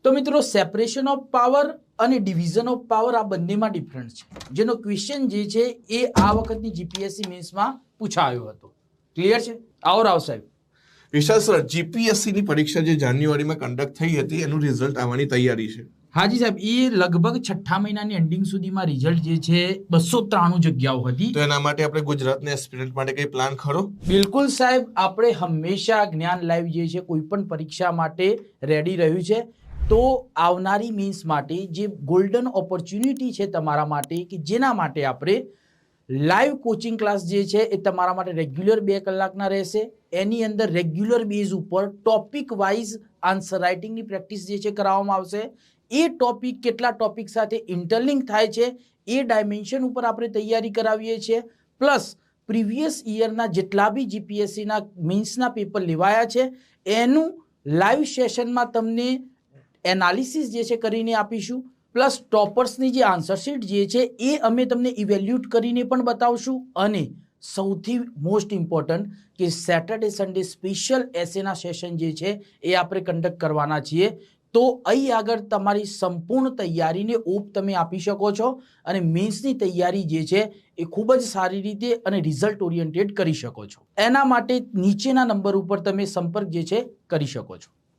તો મિત્રો separation of power અને ડિવિઝન ઓફ પાવર આ બંનેમાં ડિફરન્સ છે, જેનો ક્વેશ્ચન જે છે એ આ વખતની જીપીએસસી મેન્સમાં પૂછાયો હતો. ક્લિયર છે? આવો રાવ સાહેબ. વિશાલ સર, જીપીએસસી ની પરીક્ષા જે જાન્યુઆરીમાં કન્ડક્ટ થઈ હતી એનું રિઝલ્ટ આવવાની તૈયારી છે. હાજી સાહેબ, એ લગભગ 6ઠ્ઠા મહિનાની એન્ડિંગ સુધીમાં રિઝલ્ટ જે છે 293 જગ્યાઓ હતી. તો એના માટે આપણે ગુજરાતના એસ્પિરન્ટ માટે કઈ પ્લાન ખરો? બિલકુલ સાહેબ, આપણે હંમેશા જ્ઞાન લાઈવ જે છે કોઈ પણ પરીક્ષા માટે રેડી રહ્યું છે. તો આવનારી મીન્સ માટે જે ગોલ્ડન ઓપોર્ચ્યુનિટી છે તમારા માટે, કે જેના માટે આપણે લાઈવ કોચિંગ ક્લાસ જે છે એ તમારા માટે રેગ્યુલર 2 કલાકના રહેશે. એની અંદર રેગ્યુલર બેઝ ઉપર ટોપિક વાઇઝ આન્સર રાઇટિંગની પ્રેક્ટિસ જે છે કરાવવામાં આવશે. એ ટોપિક કેટલા ટોપિક સાથે ઇન્ટરલિંક થાય છે એ ડાયમેન્શન ઉપર આપણે તૈયારી કરાવીએ છીએ. પ્લસ પ્રીવિયસ યરના જેટલા બી જીપીએસસીના મીન્સના પેપર લેવાયા છે એનું લાઈવ સેશનમાં તમને એનાલિસિસ જે છે કરીને આપીશું. પ્લસ ટોપર્સની જે આન્સર શીટ જે છે એ અમે તમને ઇવેલ્યુએટ કરીને પણ બતાવશું. અને સૌથી મોસ્ટ ઇમ્પોર્ટન્ટ કે સેટરડે સન્ડે સ્પેશિયલ એસેના સેશન જે છે એ આપણે કન્ડક્ટ કરવાના છીએ. તો અહીં આગળ તમારી સંપૂર્ણ તૈયારીને ઓપ તમે આપી શકો છો અને મેન્સની તૈયારી જે છે એ ખૂબ જ સારી રીતે અને રિઝલ્ટ ઓરિએન્ટેડ કરી શકો છો. એના માટે નીચેના નંબર ઉપર તમે સંપર્ક જે છે કરી શકો છો.